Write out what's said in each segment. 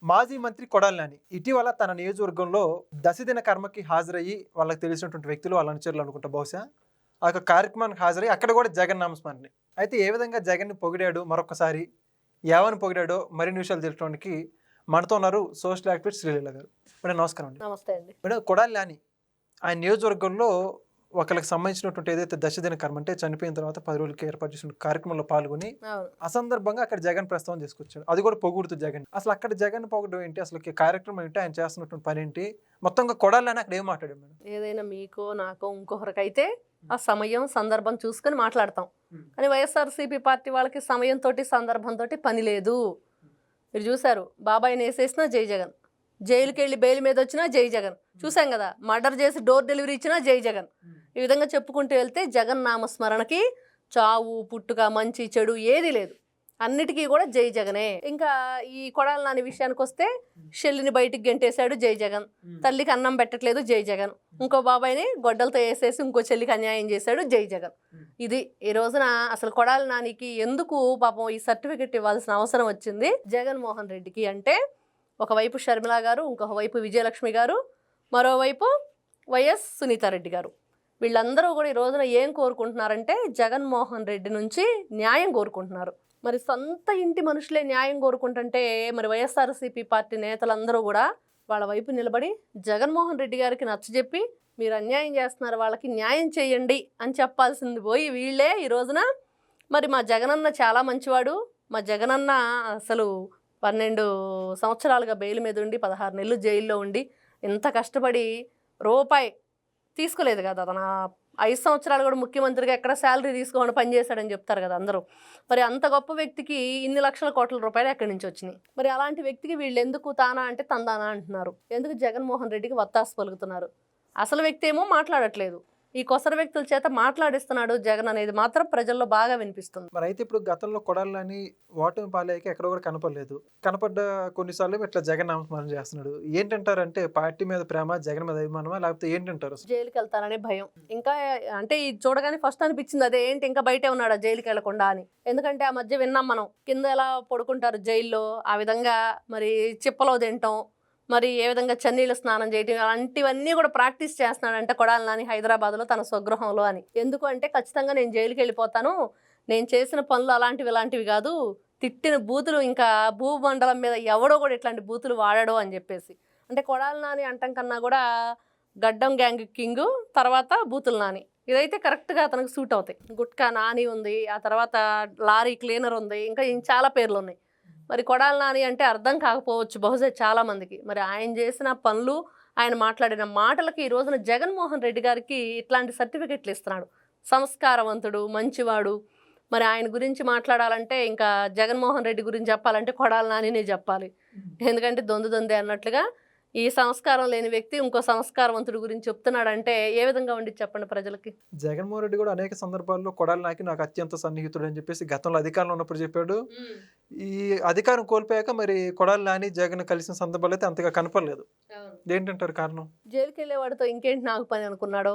మాజీ మంత్రి కొడాలి నాని ఇటీవల తన నియోజకవర్గంలో దశదిన కర్మకి హాజరయ్యి వాళ్ళకి తెలిసినటువంటి వ్యక్తులు వాళ్ళ అనుచరులు అనుకుంటా బహుశా ఆ యొక్క కార్యక్రమానికి హాజరయ్యి అక్కడ కూడా జగన్ నామస్మరణి అయితే ఏ విధంగా జగన్ని పొగిడాడు మరొకసారి ఏమని పొగిడాడో మరిన్ని విషయాలు తెలుసుకోవడానికి మనతో ఉన్నారు సోషల్ యాక్టివిస్ట్ శ్రీలీల గారు. మేడం నమస్కారం అండి. నమస్తే అండి. మేడం కొడాలి నాని ఆయన నియోజకవర్గంలో ఒకరికి సంబంధించినటువంటి ఏదైతే దశదిన కర్మ అంటే చనిపోయిన తర్వాత 10 రోజులకి ఏర్పాటు చేసిన కార్యక్రమంలో పాల్గొని ఆ సందర్భంగా అక్కడ జగన్ ప్రస్తావన తీసుకొచ్చాడు. అది కూడా పొగుడుతూ జగన్. అసలు అక్కడ జగన్ పొగడం ఏంటి, అసలు కార్యక్రమం ఏంటి, ఆయన చేస్తున్నటువంటి పని ఏంటి, మొత్తంగా కొడాలని అక్కడ ఏం మాట్లాడాడు మేడం? ఏదైనా మీకో నాకో ఇంకొకరికైతే ఆ సమయం సందర్భం చూసుకొని మాట్లాడతాం. కానీ వైఎస్ఆర్సీపీ పార్టీ వాళ్ళకి సమయంతో సందర్భంతో పని లేదు. మీరు చూసారు, బాబాయ్ని వేసేసినా జై జగన్, జైలుకి వెళ్ళి బెయిల్ మీద వచ్చినా జై జగన్, చూసాం కదా, మర్డర్ చేసి డోర్ డెలివరీ ఇచ్చినా జై జగన్. ఈ విధంగా చెప్పుకుంటూ వెళ్తే జగన్ నామస్మరణకి చావు పుట్టుక మంచి చెడు ఏది లేదు, అన్నిటికీ కూడా జై జగనే. ఇంకా ఈ కొడాలి నాని విషయానికి వస్తే షెల్లిని బయటికి గెంటేశాడు జై జగన్, తల్లికి అన్నం పెట్టట్లేదు జై జగన్, ఇంకో బాబాయిని గొడ్డలతో వేసేసి ఇంకో చెల్లికి అన్యాయం చేశాడు జై జగన్. ఇది ఈ రోజున అసలు కొడాలి నానికి ఎందుకు పాపం ఈ సర్టిఫికెట్ ఇవ్వాల్సిన అవసరం వచ్చింది జగన్మోహన్ రెడ్డికి అంటే, ఒకవైపు షర్మిల గారు, ఇంకొక వైపు విజయలక్ష్మి గారు, మరోవైపు వైఎస్ సునీతారెడ్డి గారు, వీళ్ళందరూ కూడా ఈ రోజున ఏం కోరుకుంటున్నారంటే జగన్మోహన్ రెడ్డి నుంచి న్యాయం కోరుకుంటున్నారు. మరి సొంత ఇంటి మనుషులే న్యాయం కోరుకుంటుంటే మరి వైఎస్ఆర్సీపీ పార్టీ నేతలందరూ కూడా వాళ్ళ వైపు నిలబడి జగన్మోహన్ రెడ్డి గారికి నచ్చజెప్పి మీరు అన్యాయం చేస్తున్నారు, వాళ్ళకి న్యాయం చేయండి అని చెప్పాల్సింది పోయి వీళ్ళే ఈ రోజున మరి మా జగనన్న చాలా మంచివాడు, మా జగనన్న అసలు 12 సంవత్సరాలుగా బెయిల్ మీద ఉండి 16 నెలలు జైల్లో ఉండి ఎంత కష్టపడి రూపాయి తీసుకోలేదు కదా, తన 5 సంవత్సరాలు కూడా ముఖ్యమంత్రిగా ఎక్కడ శాలరీ తీసుకోమని పనిచేశాడని చెప్తారు కదా అందరూ. మరి అంత గొప్ప వ్యక్తికి ఇన్ని లక్షల కోట్ల రూపాయలు ఎక్కడి నుంచి వచ్చినాయి? మరి అలాంటి వ్యక్తికి వీళ్ళు ఎందుకు తానా అంటే తందానా అంటున్నారు, ఎందుకు జగన్మోహన్ రెడ్డికి వత్తాసు పలుకుతున్నారు? అసలు వ్యక్తి ఏమో మాట్లాడట్లేదు, ఈ కొసర వ్యక్తుల చేత మాట్లాడిస్తున్నాడు జగన్ అనేది మాత్రం ప్రజల్లో బాగా వినిపిస్తుంది. మరి అయితే ఇప్పుడు గతంలో కొడాలని ఓటమి పాలయ్యాక ఎక్కడ కూడా కనపడలేదు, కనపడ్డ కొన్నిసార్లు ఇట్లా జగన్ నామస్మరణ చేస్తున్నాడు. ఏంటంటారంటే పార్టీ మీద ప్రేమ, జగన్ మీద అభిమానమా, లేకపోతే ఏంటంటారు? జైలుకి వెళ్తాననే భయం. ఇంకా అంటే ఇది చూడగానే ఫస్ట్ అనిపించింది అదే, ఏంటి ఇంకా బయటే ఉన్నాడా జైలుకి వెళ్లకుండా అని. ఎందుకంటే ఆ మధ్య విన్నాం మనం, కింద ఎలా పడుకుంటారు జైల్లో ఆ విధంగా మరి చిప్పలో తింటాం, మరి ఏ విధంగా చన్నీళ్ళు స్నానం చేయటం, అలాంటివన్నీ కూడా ప్రాక్టీస్ చేస్తున్నాడంటే కొడాలి నాని హైదరాబాద్లో తన స్వగృహంలో అని. ఎందుకు అంటే ఖచ్చితంగా నేను జైలుకి వెళ్ళిపోతాను, నేను చేసిన పనులు అలాంటివి ఇలాంటివి కాదు, తిట్టిన బూతులు ఇంకా భూమండలం మీద ఎవడో కూడా ఇట్లాంటి బూతులు వాడాడో అని చెప్పేసి. అంటే కొడాలి నాని అంటం కన్నా కూడా గడ్డం గ్యాంగ్ కింగు, తర్వాత బూతులు నాని, ఇదైతే కరెక్ట్గా అతనికి సూట్ అవుతాయి. గుట్కా నాని ఉంది, ఆ తర్వాత లారీ క్లీనర్ ఉంది, ఇంకా చాలా పేర్లు ఉన్నాయి. మరి కొడాలి నాని అంటే అర్థం కాకపోవచ్చు బహుశా చాలామందికి. మరి ఆయన చేసిన పనులు, ఆయన మాట్లాడిన మాటలకి ఈ రోజున జగన్మోహన్ రెడ్డి గారికి ఇట్లాంటి సర్టిఫికెట్లు ఇస్తున్నాడు. సంస్కారవంతుడు, మంచివాడు. మరి ఆయన గురించి మాట్లాడాలంటే ఇంకా జగన్మోహన్ రెడ్డి గురించి చెప్పాలంటే కొడాలి నానినే చెప్పాలి. ఎందుకంటే దొందే అన్నట్లుగా ఈ సంస్కారం లేని వ్యక్తి ఇంకో సంస్కారవంతుడి గురించి చెప్తున్నాడంటే ఏ విధంగా ఉండి చెప్పండి ప్రజలకి. జగన్మోహన్ రెడ్డి కూడా అనేక సందర్భాల్లో కొడాలి నాకి నాకు అత్యంత సన్నిహితుడు అని చెప్పేసి గతంలో అధికారంలో ఉన్నప్పుడు చెప్పాడు. ఈ అధికారం కోల్పోయాక మరి కొడాలి నాని జగన్ కలిసిన సందర్భాలు అయితే అంతగా కనపడలేదు. ఏంటంటారు కారణం? జైలుకి వెళ్ళేవాడితో ఇంకేంటి నాకు పని అనుకున్నాడో,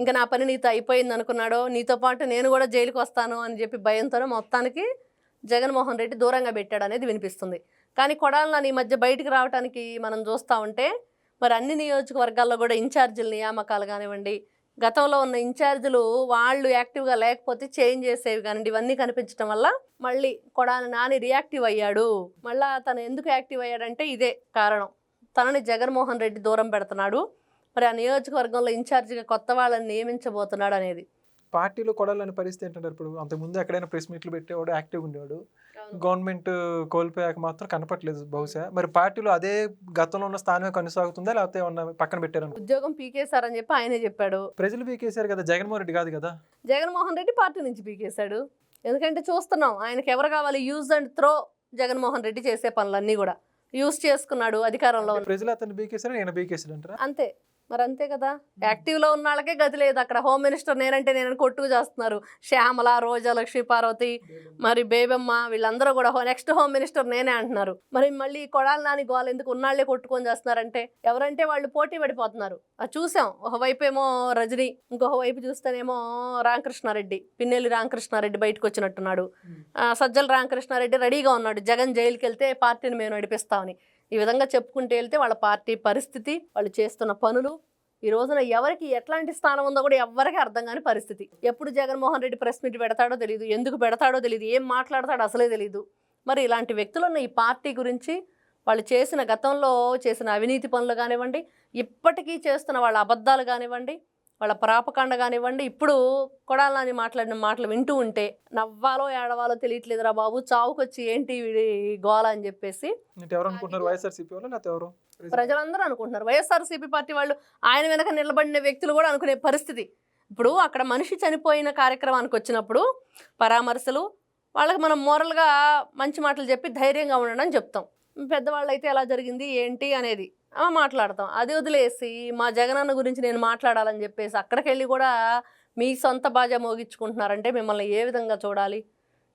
ఇంకా నా పని నీతో అయిపోయింది అనుకున్నాడో, నీతో పాటు నేను కూడా జైలుకి వస్తాను అని చెప్పి భయంతోనే మొత్తానికి జగన్మోహన్ రెడ్డి దూరంగా పెట్టాడు అనేది వినిపిస్తుంది. కానీ కొడాలి నాని ఈ మధ్య బయటికి రావడానికి మనం చూస్తూ ఉంటే మరి అన్ని నియోజకవర్గాల్లో కూడా ఇన్ఛార్జీల నియామకాలు కానివ్వండి, గతంలో ఉన్న ఇన్ఛార్జీలు వాళ్ళు యాక్టివ్గా లేకపోతే చేంజ్ చేసేవి కానివ్వండి, ఇవన్నీ కనిపించడం వల్ల మళ్ళీ కొడాలి నాని రియాక్టివ్ అయ్యాడు. మళ్ళీ తను ఎందుకు యాక్టివ్ అయ్యాడంటే ఇదే కారణం, తనని జగన్మోహన్ రెడ్డి దూరం పెడుతున్నాడు, మరి ఆ నియోజకవర్గంలో ఇన్ఛార్జిగా కొత్త వాళ్ళని నియమించబోతున్నాడు అనేది. పార్టీలో కొడాలని పరిస్థితి ఏంటంటారు? ఇప్పుడు అంతకుముందు ఎక్కడైనా ప్రెస్ మీట్లు పెట్టేవాడు, యాక్టివ్గా ఉండేవాడు, గవర్నమెంట్ కోల్పోయాక మాత్రం కనపట్లేదు బహుశా. మరి పార్టీలో అదే గతంలో ఉన్న స్థానమే కొనసాగుతుందా, లేకపోతే ఏమన్నా పక్కన పెట్టారు? ఉద్యోగం పీకేశారని చెప్పి ఆయనే చెప్పాడు. ప్రజలు పీకేశారు కదా, జగన్మోహన్ రెడ్డి కాదు కదా. జగన్మోహన్ రెడ్డి పార్టీ నుంచి పీకేశాడు. ఎందుకంటే చూస్తున్నాం ఆయనకి ఎవరు కావాలి, use and throw. Jaganmohan Reddy చేసే పనులన్నీ కూడా యూజ్ చేసుకున్నాడు అధికారంలో. ప్రజలు అతను బీకేశారు, నేను బీకేశాడు అంటారా? అంతే మరి, అంతే కదా. యాక్టివ్లో ఉన్న వాళ్ళకే గతి లేదు. అక్కడ హోమ్ మినిస్టర్ నేనంటే నేను కొట్టుకు చేస్తున్నారు. శ్యామల, రోజా, లక్ష్మీ పార్వతి, మరి బేబమ్మ, వీళ్ళందరూ కూడా నెక్స్ట్ హోమ్ మినిస్టర్ నేనే అంటున్నారు. మరి మళ్ళీ కొడాలి నాని గోల ఎందుకు ఉన్నాళ్లే కొట్టుకొని చేస్తున్నారంటే ఎవరంటే వాళ్ళు పోటీ పడిపోతున్నారు. అది చూసాం. ఒకవైపు ఏమో రజనీ, ఇంకొక వైపు చూస్తేనేమో రామకృష్ణారెడ్డి, పిన్నెల్లి రామకృష్ణారెడ్డి బయటకు వచ్చినట్టున్నాడు. సజ్జల రామకృష్ణారెడ్డి రెడీగా ఉన్నాడు, జగన్ జైలుకి వెళ్తే పార్టీని మేము నడిపిస్తామని. ఈ విధంగా చెప్పుకుంటూ వెళ్తే వాళ్ళ పార్టీ పరిస్థితి, వాళ్ళు చేస్తున్న పనులు, ఈ రోజున ఎవరికి ఎట్లాంటి స్థానం ఉందో కూడా ఎవరికి అర్థం కాని పరిస్థితి. ఎప్పుడు జగన్మోహన్ రెడ్డి ప్రెస్ మీట్ పెడతాడో తెలియదు, ఎందుకు పెడతాడో తెలియదు, ఏం మాట్లాడతాడో అసలే తెలియదు. మరి ఇలాంటి వ్యక్తులున్న ఈ పార్టీ గురించి, వాళ్ళు చేసిన గతంలో చేసిన అవినీతి పనులు కానివ్వండి, ఇప్పటికీ చేస్తున్న వాళ్ళ అబద్ధాలు కానివ్వండి, వాళ్ళ ప్రాపకాండ కానివ్వండి, ఇప్పుడు కొడాలి నాని మాట్లాడిన మాటలు వింటూ ఉంటే నవ్వాలో ఏడవాలో తెలియట్లేదురా బాబు, చావుకొచ్చి ఏంటి వీడి గోల అని చెప్పేసి ఎవరు అనుకుంటున్నారు? వైఎస్ఆర్సీపీ వాళ్ళు లేకపోతే ఎవరు? ప్రజలందరూ అనుకుంటున్నారు. వైఎస్ఆర్సీపీ పార్టీ వాళ్ళు, ఆయన వెనక నిలబడిన వ్యక్తులు కూడా అనుకునే పరిస్థితి. ఇప్పుడు అక్కడ మనిషి చనిపోయిన కార్యక్రమానికి వచ్చినప్పుడు పరామర్శలు, వాళ్ళకి మనం మోరల్గా మంచి మాటలు చెప్పి ధైర్యంగా ఉండడం అని చెప్తాం. పెద్దవాళ్ళు అయితే ఎలా జరిగింది ఏంటి అనేది మాట్లాడతాం. అది వదిలేసి మా జగనన్న గురించి నేను మాట్లాడాలని చెప్పేసి అక్కడికి వెళ్ళి కూడా మీ సొంత బాజా మోగించుకుంటున్నారంటే మిమ్మల్ని ఏ విధంగా చూడాలి?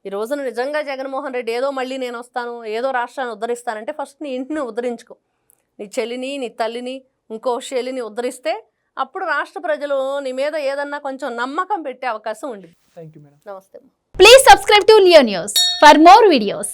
ఈ రోజున నిజంగా జగన్మోహన్ రెడ్డి ఏదో మళ్ళీ నేను వస్తాను, ఏదో రాష్ట్రాన్ని ఉద్ధరిస్తానంటే ఫస్ట్ నీ ఇంటిని ఉద్ధరించుకో. నీ చెల్లిని, నీ తల్లిని, ఇంకో చెల్లిని ఉద్ధరిస్తే అప్పుడు రాష్ట్ర ప్రజలు నీ మీద ఏదన్నా కొంచెం నమ్మకం పెట్టే అవకాశం ఉంది. Thank you madam. నమస్తే. Please subscribe to Leo News for more videos.